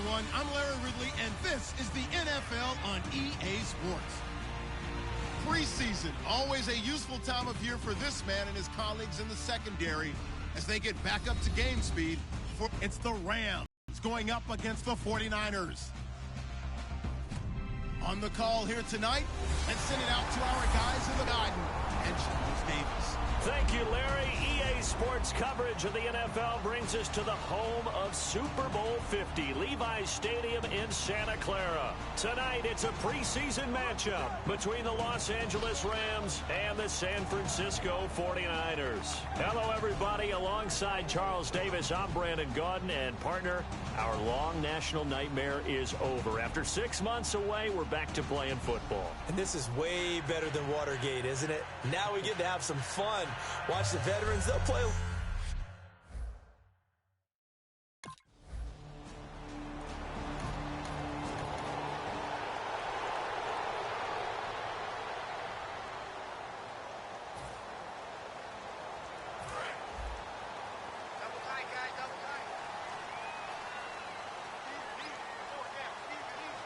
everyone. I'm Larry Ridley, and this is the NFL on EA Sports. Preseason, always a useful time of year for this man and his colleagues in the secondary as they get back up to game speed. It's the Rams going up against the 49ers. On the call here tonight, let's send it out to our guys in the garden and Charles Davis. Thank you, Larry. EA Sports coverage of the NFL brings us to the home of Super Bowl 50, Levi's Stadium in Santa Clara. Tonight, it's a preseason matchup between the Los Angeles Rams and the San Francisco 49ers. Hello, everybody. Alongside Charles Davis, I'm Brandon Gaudin, and partner, our long national nightmare is over. After 6 months away, we're back to playing football. And this is way better than Watergate, isn't it? Now we get to have some fun. Watch the veterans, they'll play.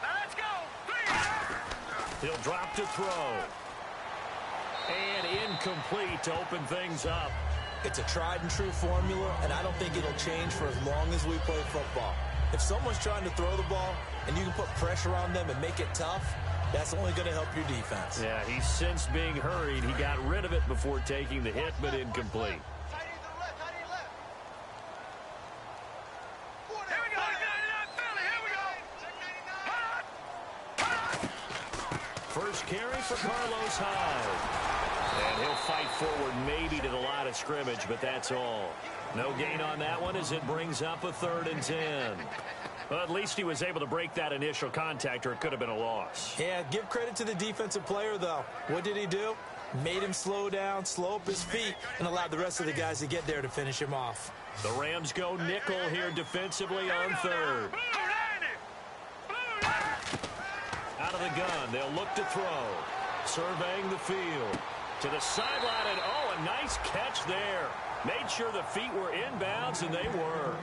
Let's go. He'll drop to throw. And incomplete to open things up. It's a tried and true formula, and I don't think it'll change for as long as we play football. If someone's trying to throw the ball and you can put pressure on them and make it tough, that's only going to help your defense. Yeah, he's since being hurried. He got rid of it before taking the hit, but incomplete. First carry for Carlos Hyde. And he'll fight forward maybe to the line of scrimmage, but that's all. No gain on that one as it brings up a 3rd and 10. Well, at least he was able to break that initial contact, or it could have been a loss. Yeah, give credit to the defensive player, though. What did he do? Made him slow down, slow up his feet, and allowed the rest of the guys to get there to finish him off. The Rams go nickel here defensively on 3rd. Out of the gun, they'll look to throw. Surveying the field. To the sideline, and oh, a nice catch there. Made sure the feet were inbounds, and they were.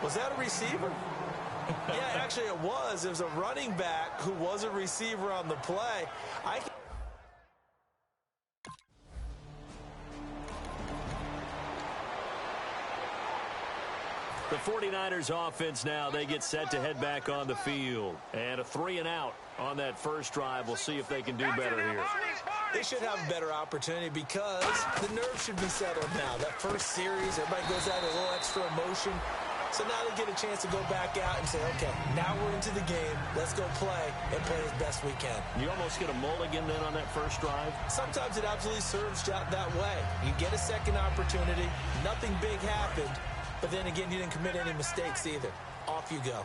Was that a receiver? Yeah, actually it was. It was a running back who was a receiver on the play. The 49ers offense now, they get set to head back on the field. And a 3 and out on that first drive. We'll see if they can do better here. They should have a better opportunity because the nerves should be settled now. That first series, everybody goes out with a little extra emotion. So now they get a chance to go back out and say, okay, now we're into the game. Let's go play and play as best we can. You almost get a mulligan then on that first drive? Sometimes it absolutely serves that way. You get a second opportunity. Nothing big happened. But then again, you didn't commit any mistakes either. Off you go.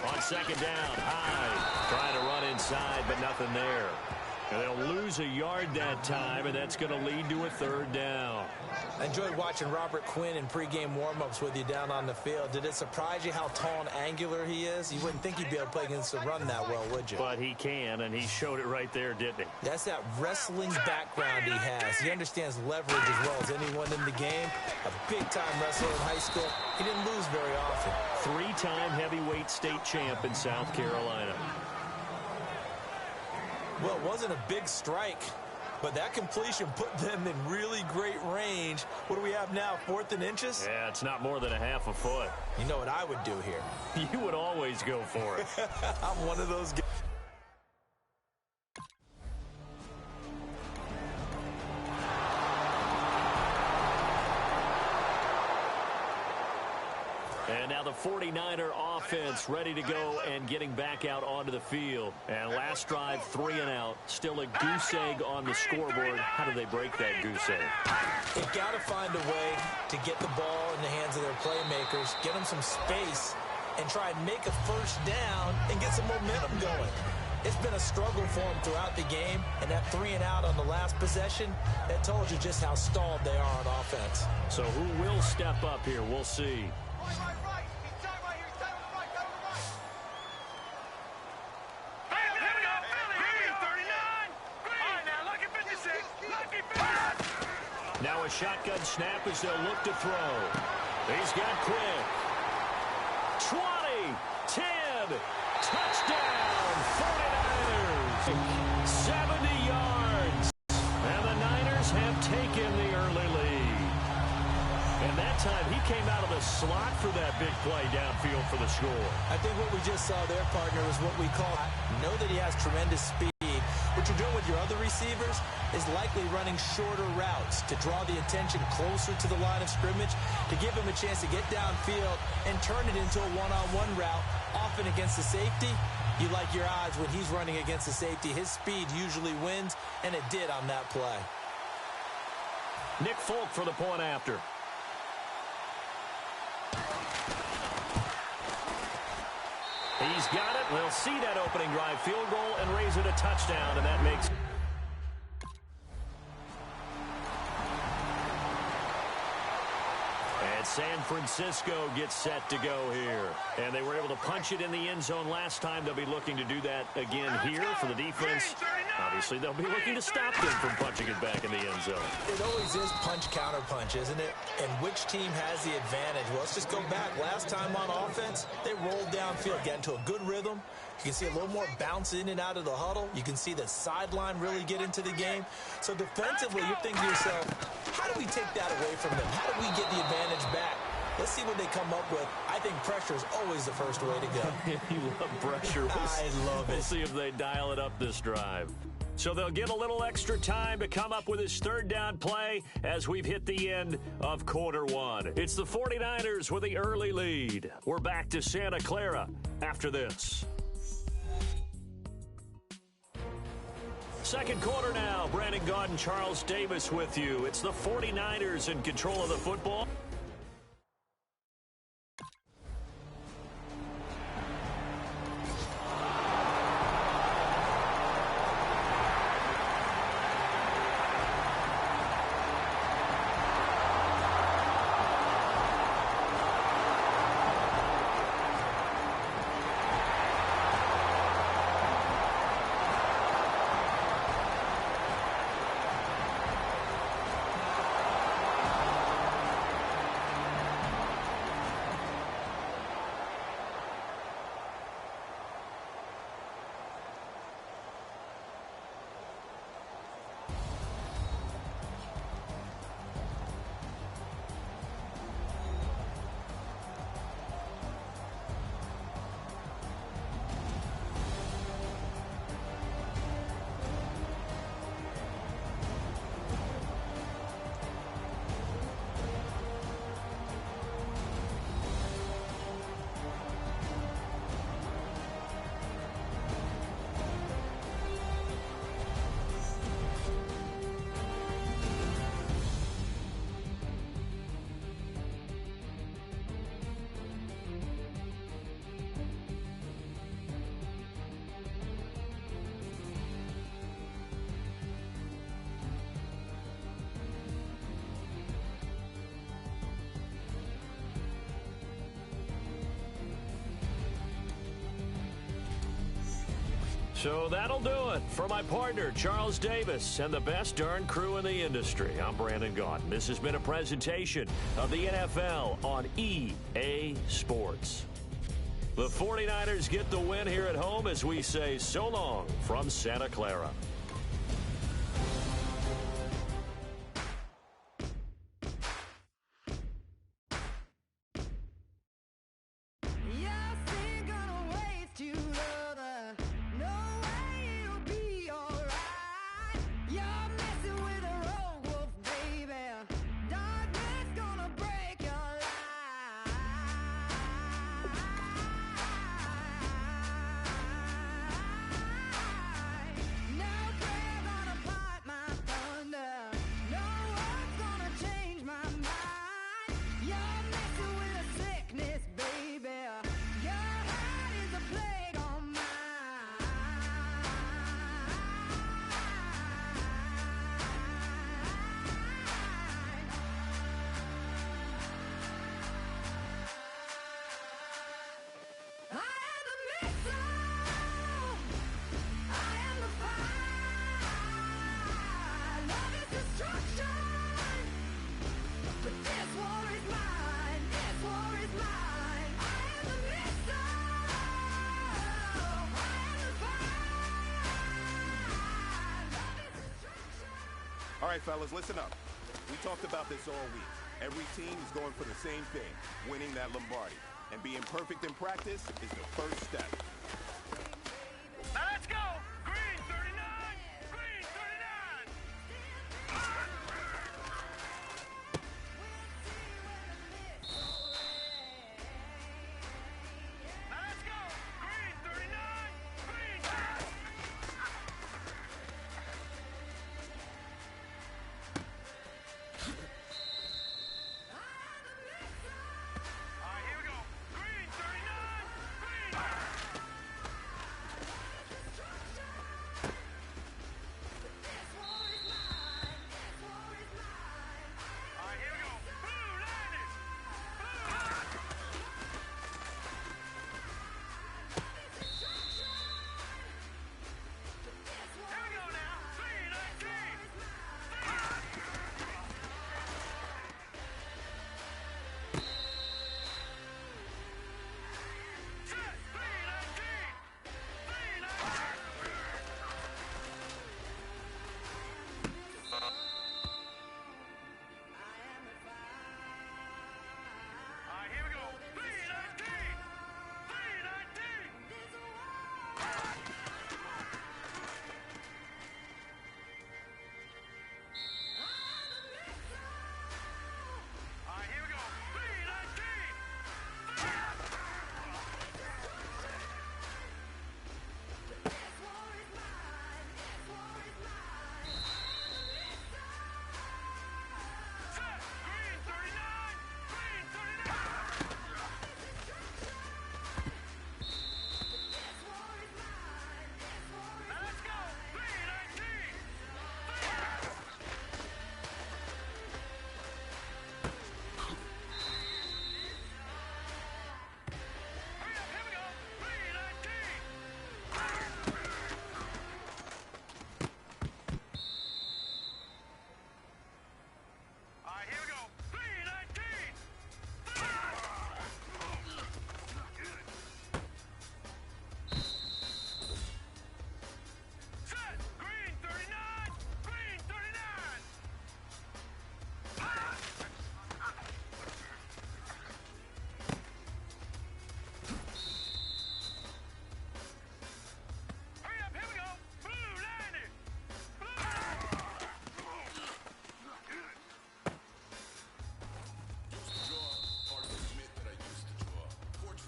On second down, Hyde trying to run inside, but nothing there. And they'll lose a yard that time, and that's going to lead to a 3rd down. I enjoyed watching Robert Quinn in pregame warm-ups with you down on the field. Did it surprise you how tall and angular he is? You wouldn't think he'd be able to play against the run that well, would you? But he can, and he showed it right there, didn't he? That's that wrestling background he has. He understands leverage as well as anyone in the game. A big-time wrestler in high school. He didn't lose very often. 3-time heavyweight state champ in South Carolina. Well, it wasn't a big strike, but that completion put them in really great range. What do we have now, 4th and inches? Yeah, it's not more than a half a foot. You know what I would do here? You would always go for it. I'm one of those guys. And now the 49er offense ready to go and getting back out onto the field. And last drive, 3 and out. Still a goose egg on the scoreboard. How do they break that goose egg? They've got to find a way to get the ball in the hands of their playmakers, get them some space, and try and make a first down and get some momentum going. It's been a struggle for them throughout the game, and that 3 and out on the last possession, that told you just how stalled they are on offense. So who will step up here? We'll see. Now a shotgun snap as they'll look to throw. He's got quick. 20, 10, touchdown, 49ers. 70 yards. And the Niners have taken the early lead. And that time, he came out of the slot for that big play downfield for the score. I think what we just saw there, partner, is what we call, know that he has tremendous speed. What you're doing with your other receivers is likely running shorter routes to draw the attention closer to the line of scrimmage, to give him a chance to get downfield and turn it into a one-on-one route, often against the safety. You like your odds when he's running against the safety. His speed usually wins, and it did on that play. Nick Folk for the point after. He's got it. They'll see that opening drive field goal and raise it a touchdown, and that makes... And San Francisco gets set to go here. And they were able to punch it in the end zone last time. They'll be looking to do that again here for the defense. Obviously, they'll be looking to stop them from punching it back in the end zone. It always is punch-counter-punch, isn't it? And which team has the advantage? Well, let's just go back. Last time on offense, they rolled downfield, got into a good rhythm. You can see a little more bounce in and out of the huddle. You can see the sideline really get into the game. So defensively, you're thinking to yourself, how do we take that away from them? How do we get the advantage back? Let's see what they come up with. I think pressure is always the first way to go. You love pressure. I love it. We'll see if they dial it up this drive. So they'll get a little extra time to come up with his third down play as we've hit the end of quarter one. It's the 49ers with the early lead. We're back to Santa Clara after this. Second quarter now. Brandon Gaudin and Charles Davis with you. It's the 49ers in control of the football. So that'll do it for my partner, Charles Davis, and the best darn crew in the industry. I'm Brandon Gaudin. This has been a presentation of the NFL on EA Sports. The 49ers get the win here at home as we say so long from Santa Clara. Now right, fellas, listen up. We talked about this all week. Every team is going for the same thing, winning that Lombardi. And being perfect in practice is the first step. Now let's go! Green 39! Green 39! Now let's go! Green 39! Green 39! All right, here we go. Green 39! Green! All right, here we go. Blue landed. Blue. Here we go now. 319. Set. 319. 319. All right, here we go. 319. 319. All right, here we go. 319. Set. Green 39. Green 39. Now let's go. 319. Hurry up, here we go. 319. All right, here we go. 319. Set. Green 39. Green 39. Hurry up, here we go. Blue landed.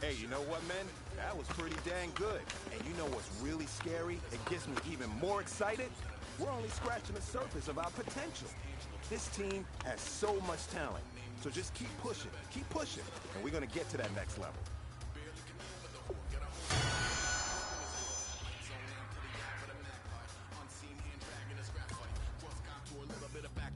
Hey, you know what, man? That was pretty dang good. And you know what's really scary? It gets me even more excited? We're only scratching the surface of our potential. This team has so much talent. So just keep pushing, and we're gonna get to that next level.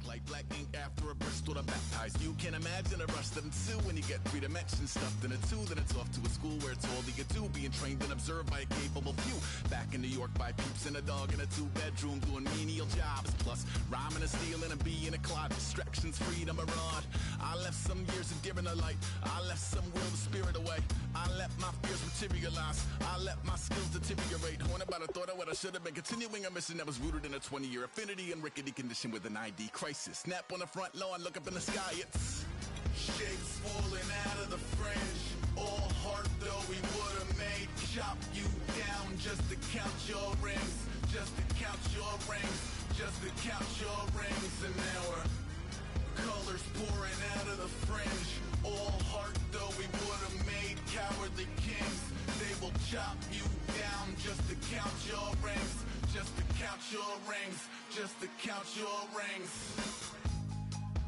Like black ink after a Bristol to baptize. You can imagine a rush that ensue when you get 3 dimensions stuffed in a 2. Then it's off to a school where it's all you do, being trained and observed by a capable few. Back in New York by peeps and a dog in a 2-bedroom doing menial jobs. Plus rhyming and stealing and being a clod. Distractions, freedom, a rod. I left some years of deer in the light. I left some will, the spirit away. I let my fears materialize. I let my skills deteriorate. Haunted by the thought of what I should have been. Continuing a mission that was rooted in a 20-year affinity and rickety condition with an ID crisis. Snap on the front lawn, look up in the sky, it's shapes falling out of the fringe. All heart though we would've made. Chop you down just to count your rings. Just to count your rings. Just to count your rings. And now we're colors pouring out of the fringe. All heart though we would've made. Cowardly kings, they will chop you down just to count your rings. Just to count your rings. Just to count your rings.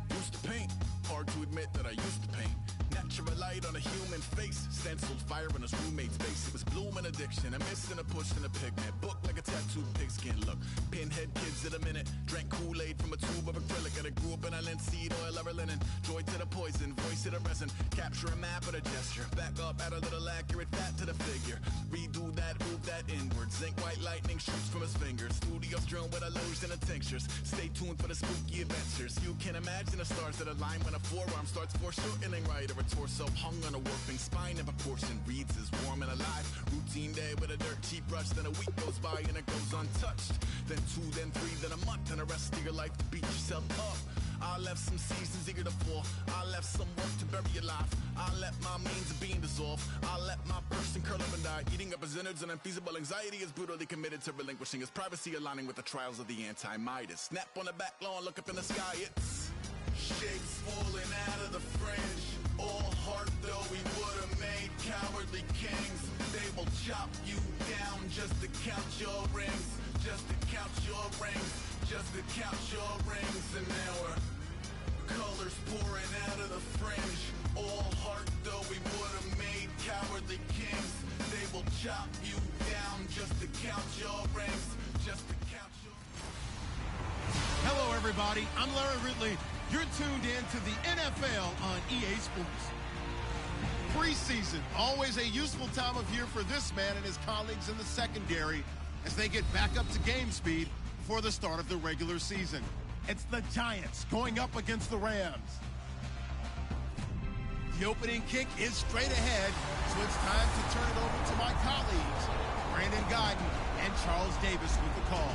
Used to paint, hard to admit that I used to paint. Natural light on a human face, stenciled fire in his roommate's face. It was blooming addiction, a missing a push and a pigment. Book like a tattooed pigskin look. Pinhead kids in a minute, drank Kool-Aid from a tube of acrylic. And I grew up in a linseed oil ever linen. Joy to the poison, voice to the resin. Capture a map of a gesture. Back up, add a little accurate fat to the figure. Redo that, move that inward. Zinc white lightning shoots from his fingers. Studios strewn with illusion and tinctures. Stay tuned for the spooky adventures. You can imagine the stars that align when a forearm starts foreshortening right. Or a torso hung on a warping spine of a portion reads as warm and alive. Routine day with a dirty brush, then a week goes by and it goes untouched. Then 2, then 3, then a month, and the rest of your life to beat yourself up. I left some seasons eager to fall. I left some work to bury alive. I let my means of being dissolved. I let my person curl up and die. Eating up his innards and unfeasible anxiety is brutally committed to relinquishing his privacy, aligning with the trials of the anti-Midas. Snap on the back lawn, look up in the sky, it's shapes falling out of the fringe. All heart though we would have made cowardly kings. They will chop you down just to count your rings. Just to count your rings. Just to count your rings. And now we're colors pouring out of the fringe. All heart though we would have made cowardly kings. They will chop you down just to count your rings. Just to count your... Hello, everybody. I'm Larry Ridley. You're tuned in to the NFL on EA Sports. Preseason, always a useful time of year for this man and his colleagues in the secondary as they get back up to game speed before the start of the regular season. It's the Giants going up against the Rams. The opening kick is straight ahead, so it's time to turn it over to my colleagues, Brandon Godden and Charles Davis with the call.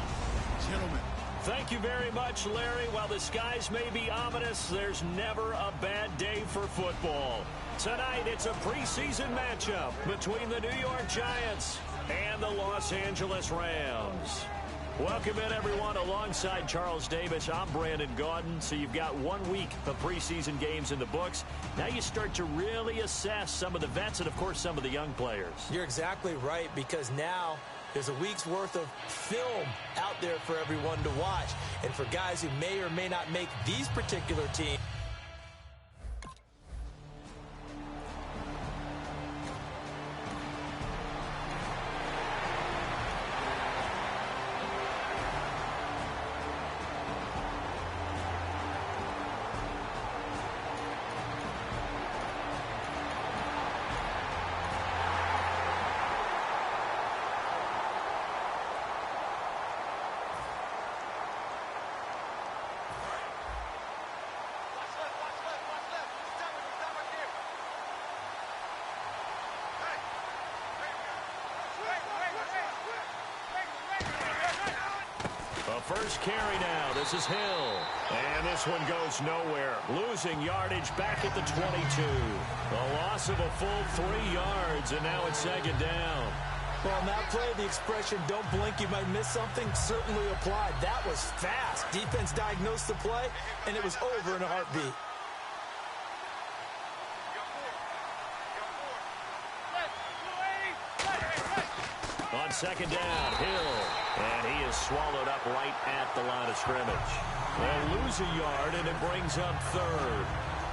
Gentlemen. Thank you very much, Larry. While the skies may be ominous, there's never a bad day for football. Tonight, it's a preseason matchup between the New York Giants and the Los Angeles Rams. Welcome in, everyone. Alongside Charles Davis, I'm Brandon Gaudin. So you've got 1 week of preseason games in the books. Now you start to really assess some of the vets and, of course, some of the young players. You're exactly right, because now there's a week's worth of film out there for everyone to watch. And for guys who may or may not make these particular teams, first carry now. This is Hill. And this one goes nowhere. Losing yardage back at the 22. A loss of a full 3 yards, and now it's second down. well, on that play, the expression, don't blink, you might miss something, certainly applied. That was fast. Defense diagnosed the play, and it was over in a heartbeat. On second down, Hill. And he is swallowed up right at the line of scrimmage. They'll lose a yard, and it brings up third.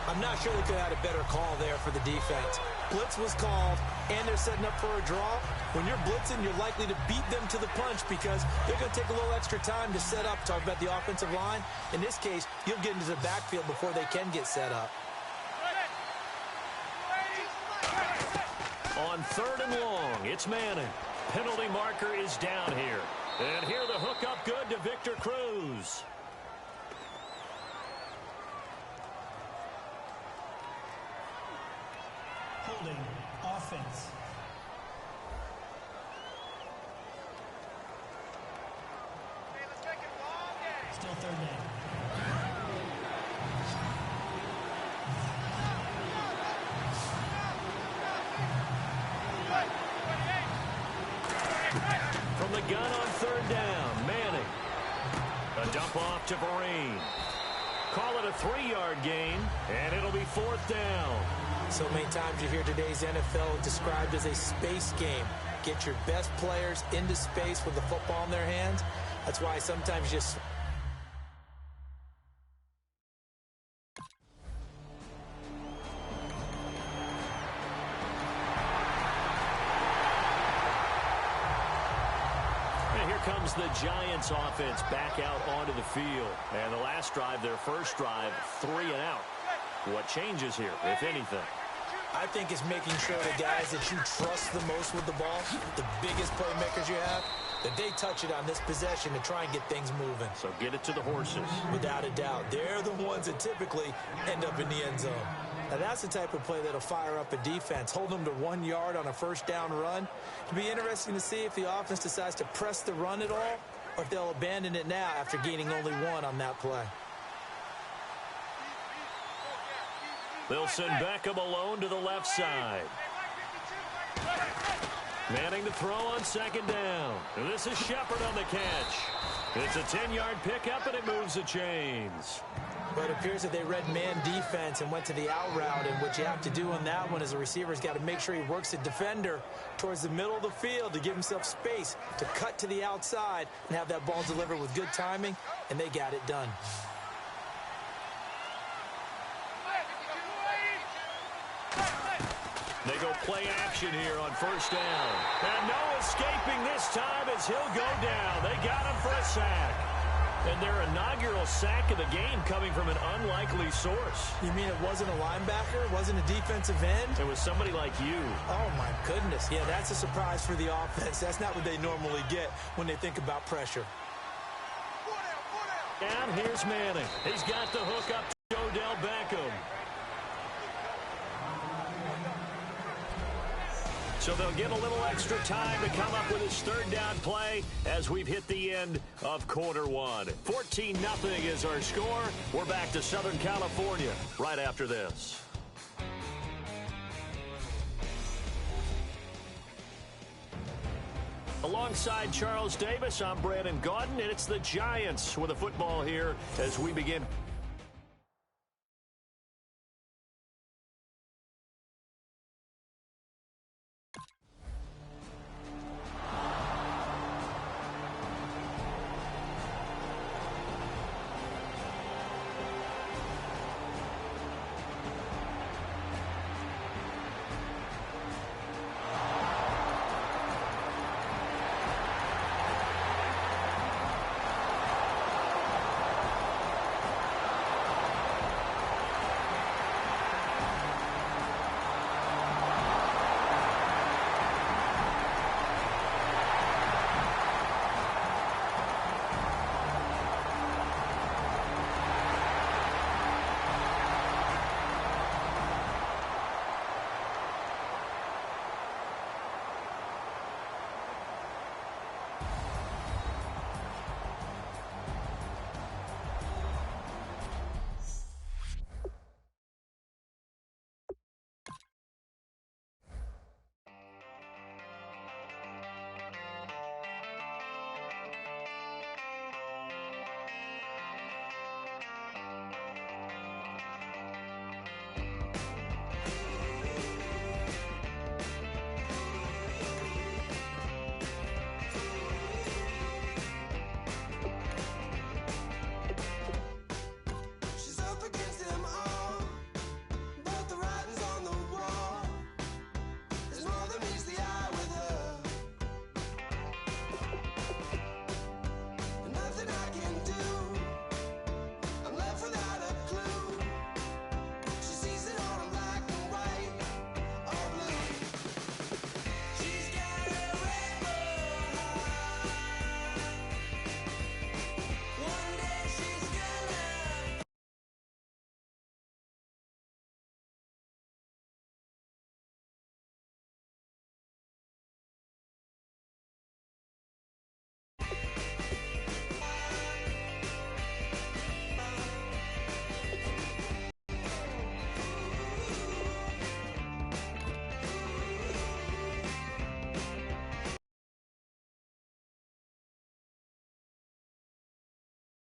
I'm not sure they could have had a better call there for the defense. Blitz was called, and they're setting up for a draw. When you're blitzing, you're likely to beat them to the punch because they're going to take a little extra time to set up. Talk about the offensive line. In this case, you'll get into the backfield before they can get set up. On third and long, it's Manning. Penalty marker is down here. And here the hook up good to Victor Cruz. Holding offense. Still third down. From the gun on third down, Manning. A dump off to Vereen. Call it a 3-yard gain, and it'll be fourth down. So many times you hear today's NFL described as a space game. Get your best players into space with the football in their hands. That's why sometimes just... Comes the Giants offense back out onto the field. And the last drive, their first drive, 3 and out. What changes here, if anything? I think it's making sure the guys that you trust the most with the ball, the biggest playmakers you have, that they touch it on this possession to try and get things moving. So get it to the horses. Without a doubt. They're the ones that typically end up in the end zone. Now, that's the type of play that'll fire up a defense. Hold them to 1 yard on a first down run. It'll be interesting to see if the offense decides to press the run at all or if they'll abandon it now after gaining only 1 on that play. They'll send Beckham alone to the left side. Manning to throw on second down. And this is Shepard on the catch. It's a 10-yard pickup, and it moves the chains. But it appears that they read man defense and went to the out route, and what you have to do on that one is the receiver's got to make sure he works the defender towards the middle of the field to give himself space to cut to the outside and have that ball delivered with good timing, and they got it done. They go play action here on first down. And no escaping this time as he'll go down. They got him for a sack. And their inaugural sack of the game coming from an unlikely source. You mean it wasn't a linebacker? It wasn't a defensive end? It was somebody like you. Oh, my goodness. Yeah, that's a surprise for the offense. That's not what they normally get when they think about pressure. And here's Manning. He's got the hook up to Odell Beckham. So they'll get a little extra time to come up with his third down play as we've hit the end of quarter one. 14-0 is our score. We're back to Southern California right after this. Alongside Charles Davis, I'm Brandon Gaudin, and it's the Giants with a football here as we begin